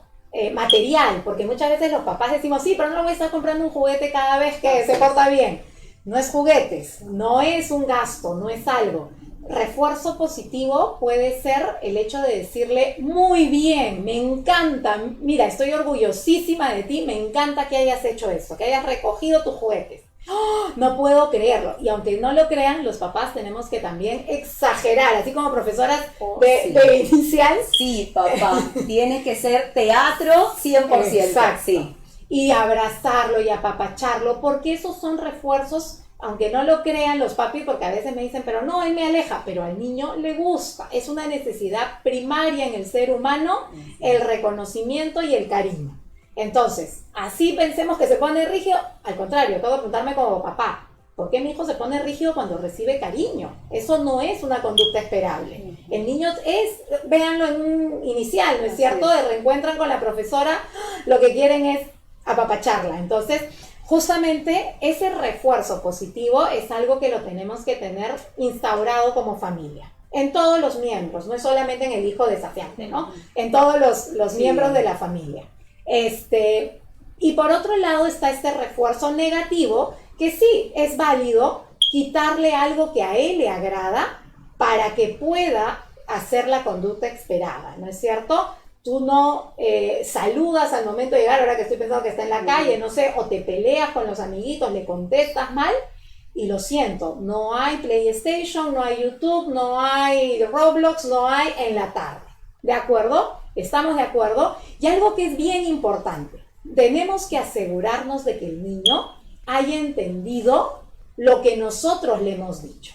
material, porque muchas veces los papás decimos, sí, pero no le voy a estar comprando un juguete cada vez que se porta bien. No es juguetes, no es un gasto, no es algo. refuerzo positivo puede ser el hecho de decirle, muy bien, me encanta, mira, estoy orgullosísima de ti, me encanta que hayas hecho esto, que hayas recogido tus juguetes. ¡Oh! No puedo creerlo. Y aunque no lo crean, los papás tenemos que también exagerar, así como profesoras de inicial. Sí, papá, tiene que ser teatro 100%. Exacto. Sí. Y abrazarlo y apapacharlo, porque esos son refuerzos, aunque no lo crean los papis, porque a veces me dicen, pero no, él me aleja, pero al niño le gusta. Es una necesidad primaria en el ser humano, el reconocimiento y el cariño. Entonces, así pensemos que se pone rígido, al contrario, tengo que preguntarme como papá, ¿por qué mi hijo se pone rígido cuando recibe cariño? Eso no es una conducta esperable. El niño es, véanlo en un inicial, ¿no es cierto? De reencuentran con la profesora, lo que quieren es apapacharla. Entonces, justamente ese refuerzo positivo es algo que lo tenemos que tener instaurado como familia. En todos los miembros, no es solamente en el hijo desafiante, ¿no? En todos los miembros de la familia. Y por otro lado está este refuerzo negativo, que sí, es válido quitarle algo que a él le agrada para que pueda hacer la conducta esperada, ¿no es cierto? Tú no saludas al momento de llegar, ahora que estoy pensando que está en la calle, no sé, o te peleas con los amiguitos, le contestas mal, y lo siento, no hay PlayStation, no hay YouTube, no hay Roblox, no hay en la tarde. ¿De acuerdo? ¿Estamos de acuerdo? Y algo que es bien importante, tenemos que asegurarnos de que el niño haya entendido lo que nosotros le hemos dicho.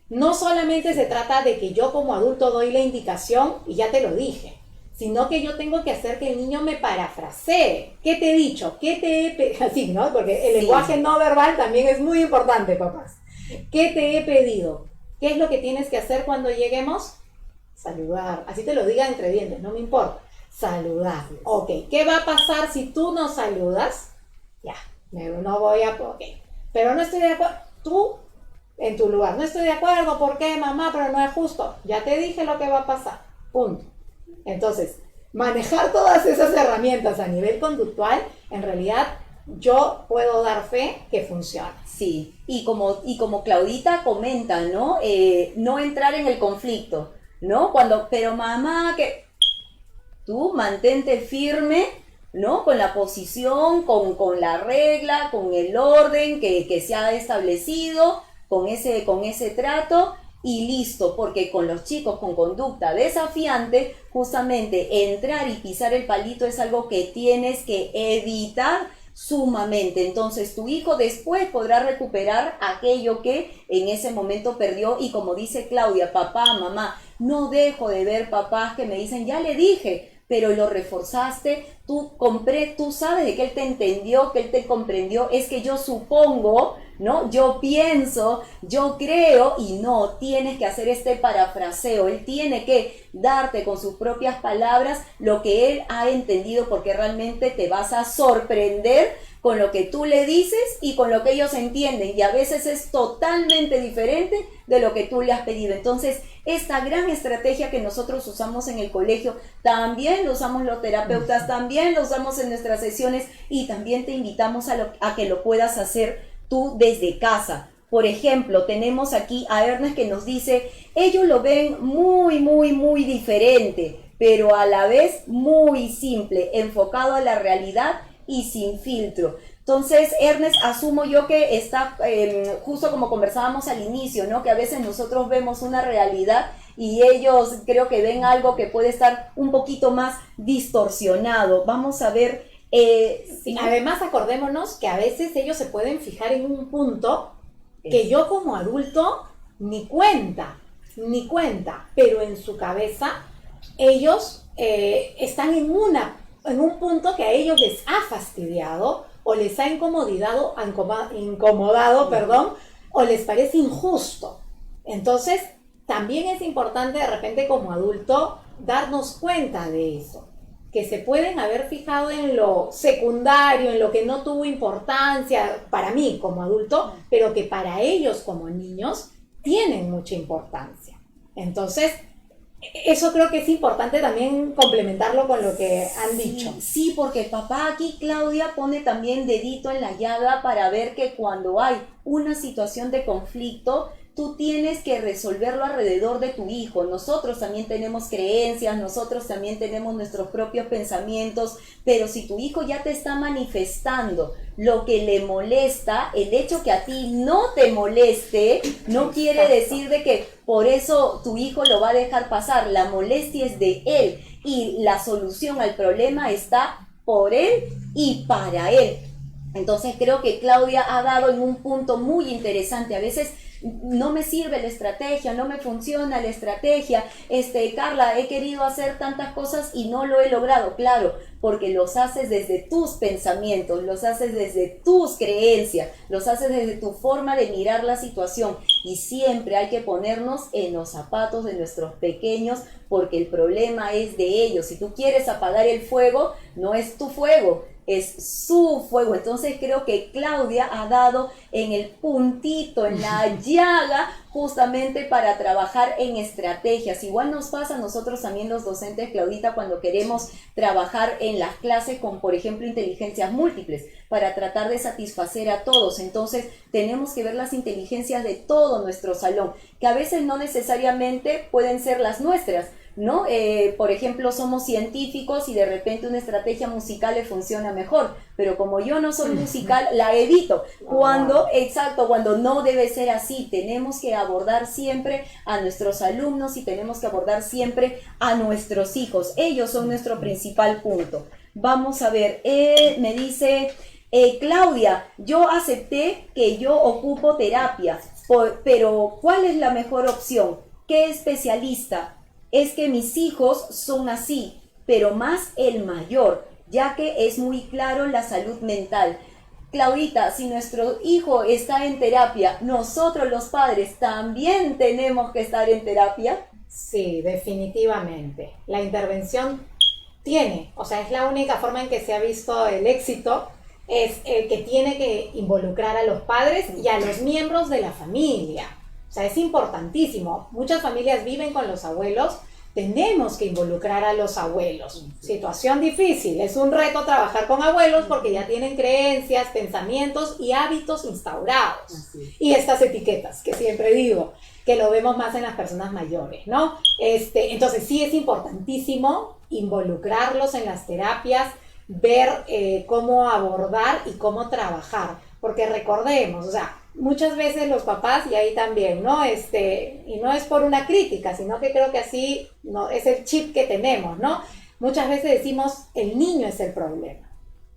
No solamente se trata de que yo como adulto doy la indicación y ya te lo dije, sino que yo tengo que hacer que el niño me parafrasee. ¿Qué te he dicho? ¿Qué te he pedido? Así, ¿no? Porque el lenguaje no verbal también es muy importante, papás. ¿Qué te he pedido? ¿Qué es lo que tienes que hacer cuando lleguemos? Saludar. Así te lo diga entre dientes, no me importa. Saludar. Ok, ¿qué va a pasar si tú no saludas? Ya, no voy a... Ok, pero no estoy de acuerdo. Tú, en tu lugar, no estoy de acuerdo. ¿Por qué, mamá? Pero no es justo. Ya te dije lo que va a pasar. Punto. Entonces, manejar todas esas herramientas a nivel conductual, en realidad yo puedo dar fe que funciona. Sí, y como Claudita comenta, ¿no? No entrar en el conflicto, ¿no? Pero mamá, que tú mantente firme, ¿no? Con la posición, con la regla, con el orden que se ha establecido, con ese trato. Y listo, porque con los chicos con conducta desafiante, justamente entrar y pisar el palito es algo que tienes que evitar sumamente. Entonces tu hijo después podrá recuperar aquello que en ese momento perdió. Y como dice Claudia, papá, mamá, no dejo de ver papás que me dicen, ya le dije, pero lo reforzaste, tú sabes de que él te entendió, que él te comprendió, es que yo supongo, ¿no? Yo pienso, yo creo, y no, tienes que hacer este parafraseo, él tiene que darte con sus propias palabras lo que él ha entendido, porque realmente te vas a sorprender con lo que tú le dices y con lo que ellos entienden, y a veces es totalmente diferente de lo que tú le has pedido. Entonces, esta gran estrategia que nosotros usamos en el colegio, también lo usamos los terapeutas, también lo usamos en nuestras sesiones, y también te invitamos a que lo puedas hacer tú desde casa. Por ejemplo, tenemos aquí a Ernest que nos dice, ellos lo ven muy, muy, muy diferente, pero a la vez muy simple, enfocado a la realidad y sin filtro. Entonces, Ernest, asumo yo que está justo como conversábamos al inicio, ¿no? Que a veces nosotros vemos una realidad y ellos creo que ven algo que puede estar un poquito más distorsionado. Vamos a ver. Sí, además, acordémonos que a veces ellos se pueden fijar en un punto que yo como adulto ni cuenta, pero en su cabeza ellos están en un punto que a ellos les ha fastidiado o les ha incomodado, o les parece injusto. Entonces, también es importante de repente como adulto darnos cuenta de eso, que se pueden haber fijado en lo secundario, en lo que no tuvo importancia para mí como adulto, pero que para ellos como niños tienen mucha importancia. Entonces, eso creo que es importante también complementarlo con lo que han dicho. Sí, porque papá aquí, Claudia, pone también dedito en la llaga para ver que cuando hay una situación de conflicto, tú tienes que resolverlo alrededor de tu hijo. Nosotros también tenemos creencias, nosotros también tenemos nuestros propios pensamientos, pero si tu hijo ya te está manifestando lo que le molesta, el hecho que a ti no te moleste, no quiere decir de que por eso tu hijo lo va a dejar pasar. La molestia es de él y la solución al problema está por él y para él. Entonces creo que Claudia ha dado en un punto muy interesante. A veces no me sirve la estrategia, no me funciona la estrategia, Carla, he querido hacer tantas cosas y no lo he logrado. Claro, porque los haces desde tus pensamientos, los haces desde tus creencias, los haces desde tu forma de mirar la situación, y siempre hay que ponernos en los zapatos de nuestros pequeños, porque el problema es de ellos. Si tú quieres apagar el fuego, no es tu fuego, es su fuego. Entonces creo que Claudia ha dado en el puntito, en la llaga, justamente para trabajar en estrategias. Igual nos pasa a nosotros también los docentes, Claudita, cuando queremos trabajar en las clases con, por ejemplo, inteligencias múltiples, para tratar de satisfacer a todos. Entonces tenemos que ver las inteligencias de todo nuestro salón, que a veces no necesariamente pueden ser las nuestras, ¿no? Por ejemplo, somos científicos y de repente una estrategia musical le funciona mejor, pero como yo no soy musical, la evito. Cuando no debe ser así. Tenemos que abordar siempre a nuestros alumnos y tenemos que abordar siempre a nuestros hijos. Ellos son nuestro principal punto. Vamos a ver, me dice Claudia, yo acepté que yo ocupo terapia, pero ¿cuál es la mejor opción? ¿Qué especialista? Es que mis hijos son así, pero más el mayor, ya que es muy claro la salud mental. Claudita, si nuestro hijo está en terapia, nosotros los padres también tenemos que estar en terapia. Sí, definitivamente. La intervención es la única forma en que se ha visto el éxito, es el que tiene que involucrar a los padres y a los miembros de la familia. O sea, es importantísimo. Muchas familias viven con los abuelos, tenemos que involucrar a los abuelos. Situación difícil, es un reto trabajar con abuelos porque ya tienen creencias, pensamientos y hábitos instaurados. Y estas etiquetas que siempre digo, que lo vemos más en las personas mayores, ¿no? Entonces sí es importantísimo involucrarlos en las terapias, ver cómo abordar y cómo trabajar. Porque recordemos, o sea, muchas veces los papás, y ahí también, ¿no? Y no es por una crítica, sino que creo que así no, es el chip que tenemos, ¿no? Muchas veces decimos, el niño es el problema,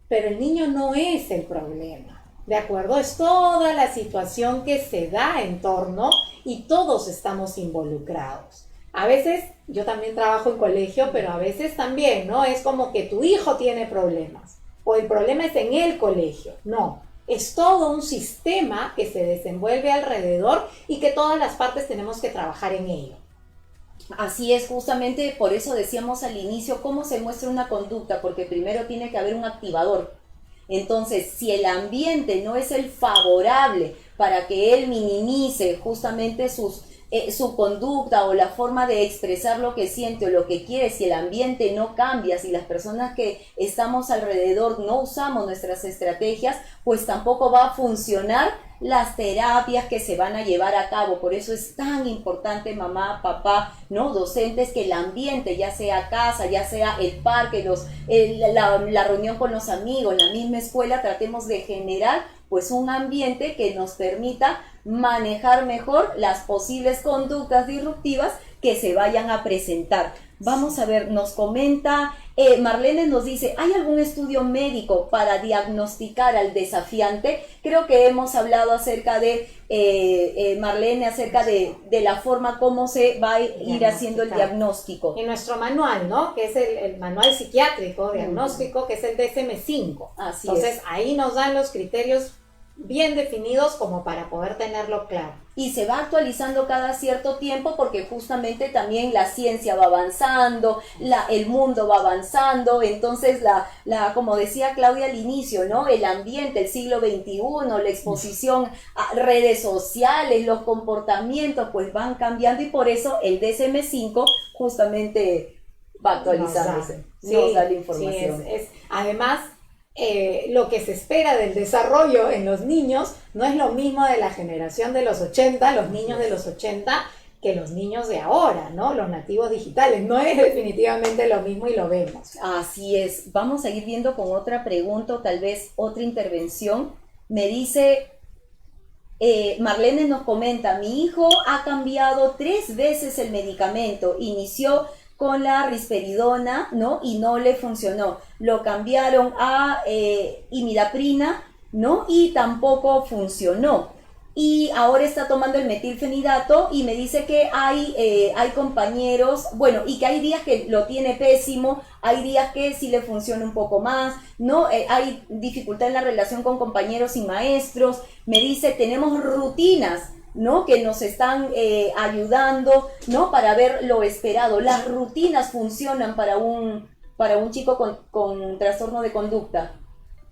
pero el niño no es el problema, ¿de acuerdo? Es toda la situación que se da en torno y todos estamos involucrados. A veces, yo también trabajo en colegio, pero a veces también, ¿no? Es como que tu hijo tiene problemas, o el problema es en el colegio, no. Es todo un sistema que se desenvuelve alrededor y que todas las partes tenemos que trabajar en ello. Así es, justamente por eso decíamos al inicio cómo se muestra una conducta, porque primero tiene que haber un activador. Entonces, si el ambiente no es el favorable para que él minimice justamente su conducta o la forma de expresar lo que siente o lo que quiere, si el ambiente no cambia, si las personas que estamos alrededor no usamos nuestras estrategias, pues tampoco va a funcionar las terapias que se van a llevar a cabo. Por eso es tan importante, mamá, papá, ¿no? Docentes, que el ambiente, ya sea casa, ya sea el parque, la reunión con los amigos, la misma escuela, tratemos de generar pues un ambiente que nos permita manejar mejor las posibles conductas disruptivas que se vayan a presentar. Vamos a ver, nos comenta, Marlene nos dice, ¿hay algún estudio médico para diagnosticar al desafiante? Creo que hemos hablado acerca de, Marlene, acerca de la forma como se va a ir haciendo el diagnóstico. En nuestro manual, ¿no? Que es el manual psiquiátrico diagnóstico, que es el DSM-5. Así Entonces, es. ahí nos dan los criterios bien definidos como para poder tenerlo claro. Y se va actualizando cada cierto tiempo porque justamente también la ciencia va avanzando, el mundo va avanzando, entonces como decía Claudia al inicio, ¿no? El ambiente, el siglo XXI, la exposición a redes sociales, los comportamientos pues van cambiando, y por eso el DSM-5 justamente va actualizándose, nos da la información. Además, lo que se espera del desarrollo en los niños no es lo mismo de la generación de los 80, los niños de los 80, que los niños de ahora, ¿no? Los nativos digitales. No es definitivamente lo mismo y lo vemos. Así es. Vamos a ir viendo con otra pregunta o tal vez otra intervención. Me dice, Marlene nos comenta, mi hijo ha cambiado 3 veces el medicamento. Inició con la risperidona, ¿no? Y no le funcionó. Lo cambiaron a imidaprina, ¿no? Y tampoco funcionó. Y ahora está tomando el metilfenidato y me dice que hay compañeros, bueno, y que hay días que lo tiene pésimo, hay días que sí le funciona un poco más, ¿no? Hay dificultad en la relación con compañeros y maestros. Me dice, tenemos rutinas, ¿no? Que nos están ayudando, ¿no? Para ver lo esperado. Las rutinas funcionan para un chico con trastorno de conducta.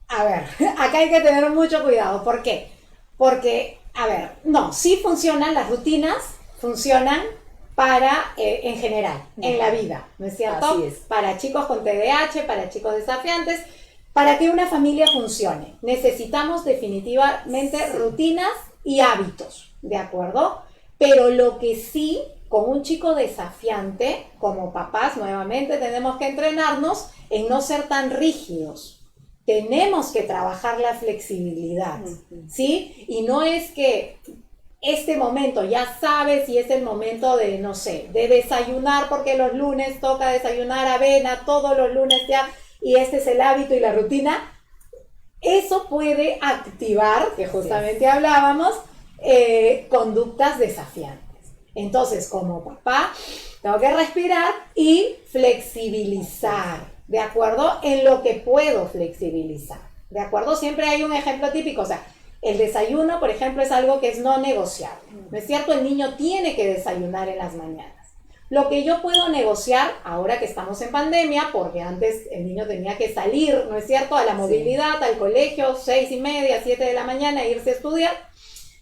A ver, acá hay que tener mucho cuidado. ¿Por qué? Porque, a ver, no, sí funcionan, las rutinas funcionan para, en general, en la vida, ¿no es cierto? Así es. Para chicos con TDAH, para chicos desafiantes, para que una familia funcione. Necesitamos definitivamente rutinas y hábitos, ¿de acuerdo? Pero lo que sí, con un chico desafiante, como papás, nuevamente tenemos que entrenarnos en no ser tan rígidos. Tenemos que trabajar la flexibilidad, ¿sí? Y no es que este momento, ya sabes si es el momento de, no sé, de desayunar, porque los lunes toca desayunar avena, todos los lunes ya, y este es el hábito y la rutina. Eso puede activar, que justamente hablábamos, conductas desafiantes. Entonces, como papá, tengo que respirar y flexibilizar. ¿De acuerdo? En lo que puedo flexibilizar. ¿De acuerdo? Siempre hay un ejemplo típico. O sea, el desayuno, por ejemplo, es algo que es no negociable. ¿No es cierto? El niño tiene que desayunar en las mañanas. Lo que yo puedo negociar, ahora que estamos en pandemia, porque antes el niño tenía que salir, ¿no es cierto? A la movilidad, al colegio, 6:30, 7 de la mañana, irse a estudiar.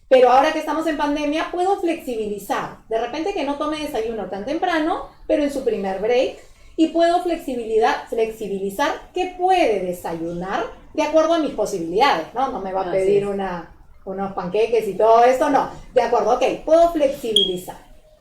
Pero ahora que estamos en pandemia, puedo flexibilizar. De repente que no tome desayuno tan temprano, pero en su primer break. Y puedo flexibilizar qué puede desayunar de acuerdo a mis posibilidades, ¿no? No me va a pedir unos panqueques y todo esto, no. De acuerdo, ok, puedo flexibilizar.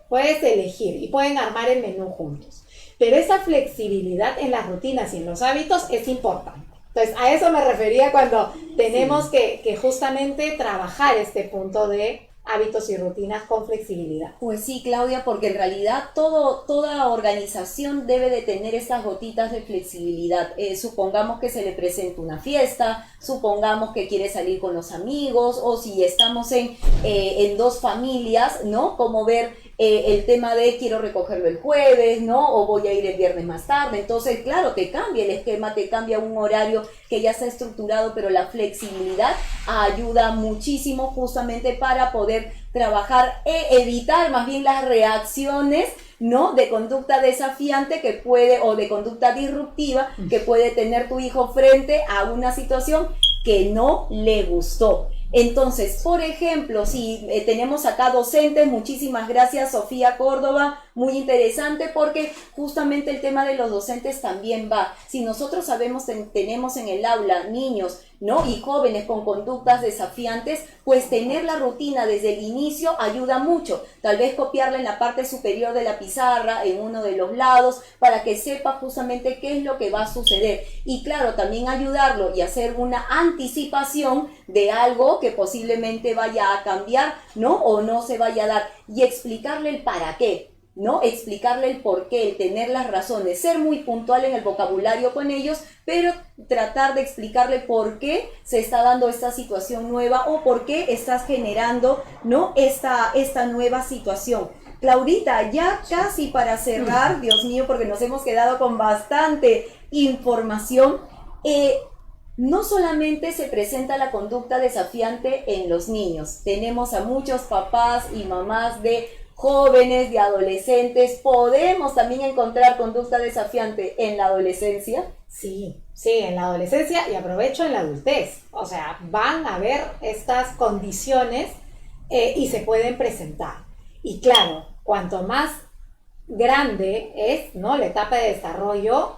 Puedes elegir y pueden armar el menú juntos. Pero esa flexibilidad en las rutinas y en los hábitos es importante. Entonces, a eso me refería cuando tenemos que justamente trabajar este punto de hábitos y rutinas con flexibilidad. Pues sí, Claudia, porque en realidad toda organización debe de tener estas gotitas de flexibilidad. Supongamos que se le presenta una fiesta, supongamos que quiere salir con los amigos, o si estamos en 2 familias, ¿no? Como ver el tema de quiero recogerlo el jueves, ¿no? O voy a ir el viernes más tarde. Entonces, claro, te cambia el esquema, te cambia un horario que ya está estructurado, pero la flexibilidad ayuda muchísimo justamente para poder trabajar e evitar más bien las reacciones, ¿no? De conducta desafiante que puede, o de conducta disruptiva que puede tener tu hijo frente a una situación que no le gustó. Entonces, por ejemplo, si tenemos acá docentes, muchísimas gracias Sofía Córdoba, muy interesante porque justamente el tema de los docentes también va. Si nosotros sabemos, tenemos en el aula niños, ¿no? Y jóvenes con conductas desafiantes, pues tener la rutina desde el inicio ayuda mucho. Tal vez copiarla en la parte superior de la pizarra, en uno de los lados, para que sepa justamente qué es lo que va a suceder. Y claro, también ayudarlo y hacer una anticipación de algo que posiblemente vaya a cambiar, ¿no? O no se vaya a dar. Y explicarle el para qué, ¿no? Explicarle el por qué, el tener las razones, ser muy puntual en el vocabulario con ellos, pero tratar de explicarle por qué se está dando esta situación nueva o por qué estás generando, ¿no? esta nueva situación. Claudita, ya casi para cerrar, Dios mío, porque nos hemos quedado con bastante información, no solamente se presenta la conducta desafiante en los niños, tenemos a muchos papás y mamás de jóvenes, de adolescentes. ¿Podemos también encontrar conducta desafiante en la adolescencia? Sí, en la adolescencia y aprovecho en la adultez. O sea, van a haber estas condiciones y se pueden presentar. Y claro, cuanto más grande es, ¿no?, la etapa de desarrollo,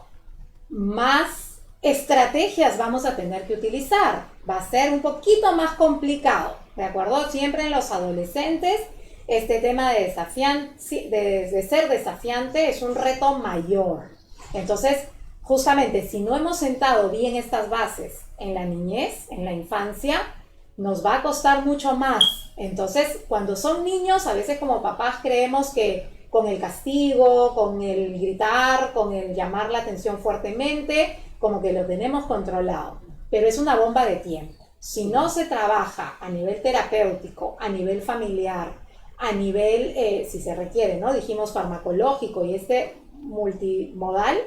más estrategias vamos a tener que utilizar. Va a ser un poquito más complicado, ¿de acuerdo? Siempre en los adolescentes este tema de ser desafiante es un reto mayor. Entonces, justamente, si no hemos sentado bien estas bases en la niñez, en la infancia, nos va a costar mucho más. Entonces, cuando son niños, a veces como papás creemos que con el castigo, con el gritar, con el llamar la atención fuertemente, como que lo tenemos controlado. Pero es una bomba de tiempo. Si no se trabaja a nivel terapéutico, a nivel familiar, a nivel, si se requiere, ¿no? Dijimos farmacológico y multimodal,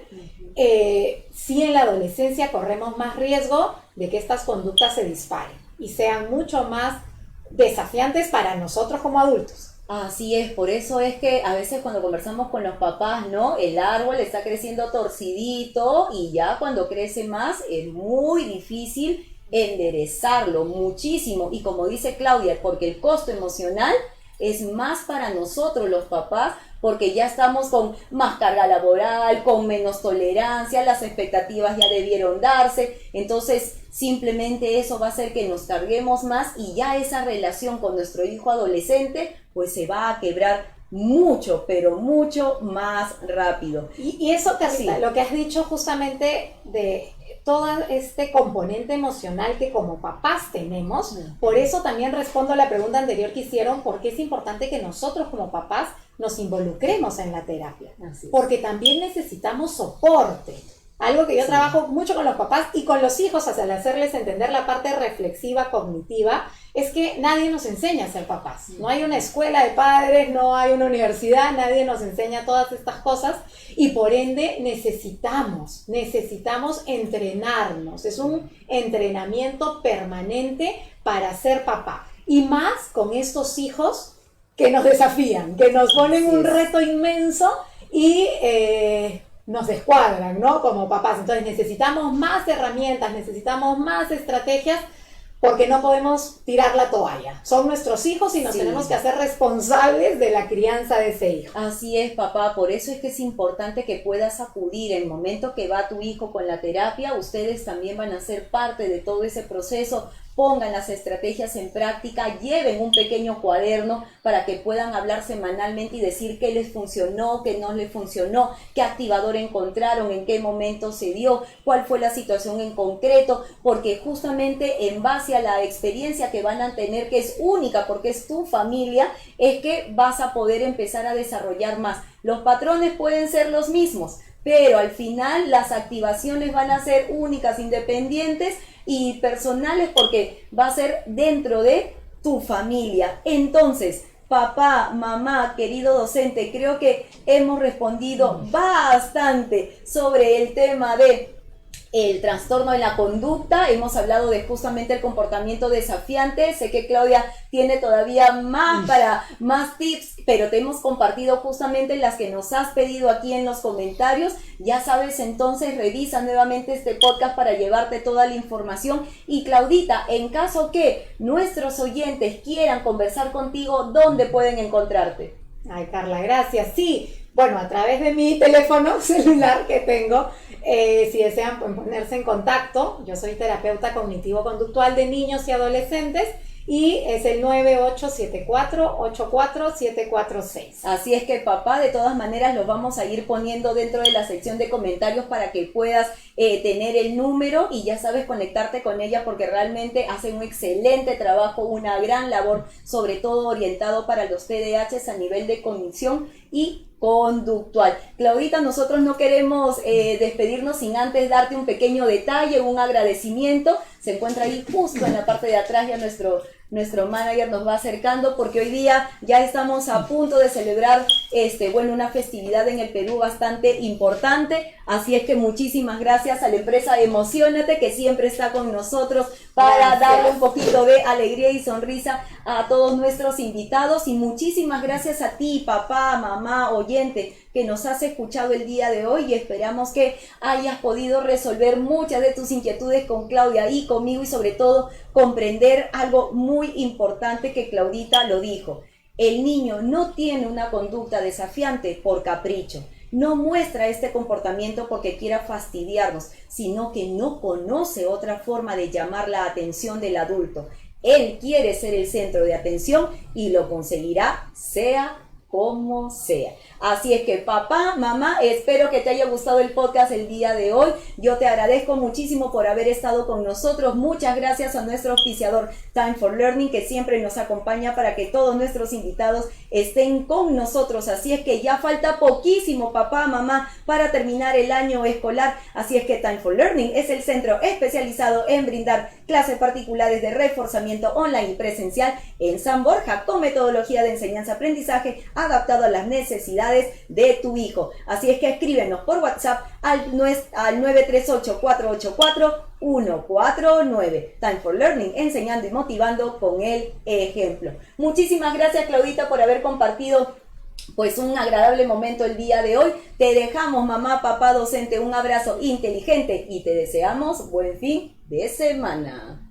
sí en la adolescencia corremos más riesgo de que estas conductas se disparen y sean mucho más desafiantes para nosotros como adultos. Así es, por eso es que a veces cuando conversamos con los papás, ¿no? El árbol está creciendo torcidito y ya cuando crece más es muy difícil enderezarlo muchísimo. Y como dice Claudia, porque el costo emocional es más para nosotros los papás, porque ya estamos con más carga laboral, con menos tolerancia, las expectativas ya debieron darse, entonces simplemente eso va a hacer que nos carguemos más y ya esa relación con nuestro hijo adolescente pues se va a quebrar mucho, pero mucho más rápido. Y eso, Carlita, sí, lo que has dicho justamente de todo este componente emocional que como papás tenemos, por eso también respondo a la pregunta anterior que hicieron, porque es importante que nosotros como papás nos involucremos en la terapia, porque también necesitamos soporte. Algo que yo trabajo mucho con los papás y con los hijos al hacerles entender la parte reflexiva, cognitiva, es que nadie nos enseña a ser papás. No hay una escuela de padres, no hay una universidad, nadie nos enseña todas estas cosas y por ende necesitamos entrenarnos. Es un entrenamiento permanente para ser papá. Y más con estos hijos que nos desafían, que nos ponen un reto inmenso y nos descuadran, ¿no? Como papás. Entonces necesitamos más herramientas, necesitamos más estrategias porque no podemos tirar la toalla. Son nuestros hijos y nos tenemos que hacer responsables de la crianza de ese hijo. Así es, papá. Por eso es que es importante que puedas acudir en el momento que va tu hijo con la terapia. Ustedes también van a ser parte de todo ese proceso. Pongan las estrategias en práctica, lleven un pequeño cuaderno para que puedan hablar semanalmente y decir qué les funcionó, qué no les funcionó, qué activador encontraron, en qué momento se dio, cuál fue la situación en concreto, porque justamente en base a la experiencia que van a tener, que es única porque es tu familia, es que vas a poder empezar a desarrollar más. Los patrones pueden ser los mismos, pero al final las activaciones van a ser únicas, independientes y personales porque va a ser dentro de tu familia. Entonces, papá, mamá, querido docente, creo que hemos respondido bastante sobre el tema de el trastorno de la conducta. Hemos hablado de justamente el comportamiento desafiante. Sé que Claudia tiene todavía más tips, pero te hemos compartido justamente las que nos has pedido aquí en los comentarios. Ya sabes, entonces revisa nuevamente este podcast para llevarte toda la información. Y Claudita, en caso que nuestros oyentes quieran conversar contigo, ¿dónde pueden encontrarte? Ay, Carla, gracias. Sí, bueno, a través de mi teléfono celular que tengo, si desean ponerse en contacto, yo soy terapeuta cognitivo-conductual de niños y adolescentes y es el 9874-84746. Así es que, papá, de todas maneras lo vamos a ir poniendo dentro de la sección de comentarios para que puedas tener el número y ya sabes conectarte con ella porque realmente hacen un excelente trabajo, una gran labor, sobre todo orientado para los TDAHs a nivel de cognición y conductual. Claudita, nosotros no queremos despedirnos sin antes darte un pequeño detalle, un agradecimiento. Se encuentra ahí justo en la parte de atrás, ya nuestro manager nos va acercando porque hoy día ya estamos a punto de celebrar una festividad en el Perú bastante importante, así es que muchísimas gracias a la empresa Emocionate que siempre está con nosotros para darle un poquito de alegría y sonrisa a todos nuestros invitados y muchísimas gracias a ti, papá, mamá, oyente, que nos has escuchado el día de hoy y esperamos que hayas podido resolver muchas de tus inquietudes con Claudia y conmigo y sobre todo comprender algo muy importante que Claudita lo dijo. El niño no tiene una conducta desafiante por capricho. no muestra este comportamiento porque quiera fastidiarnos, sino que no conoce otra forma de llamar la atención del adulto. Él quiere ser el centro de atención y lo conseguirá, sea como sea. Así es que papá, mamá, espero que te haya gustado el podcast el día de hoy. Yo te agradezco muchísimo por haber estado con nosotros. Muchas gracias a nuestro auspiciador Time for Learning, que siempre nos acompaña para que todos nuestros invitados estén con nosotros. Así es que ya falta poquísimo, papá, mamá, para terminar el año escolar. Así es que Time for Learning es el centro especializado en brindar clases particulares de reforzamiento online y presencial en San Borja, con metodología de enseñanza-aprendizaje adaptado a las necesidades de tu hijo. Así es que escríbenos por WhatsApp al 938-484-149. Time for Learning, enseñando y motivando con el ejemplo. Muchísimas gracias, Claudita, por haber compartido pues un agradable momento el día de hoy. Te dejamos, mamá, papá, docente, un abrazo inteligente y te deseamos buen fin de semana.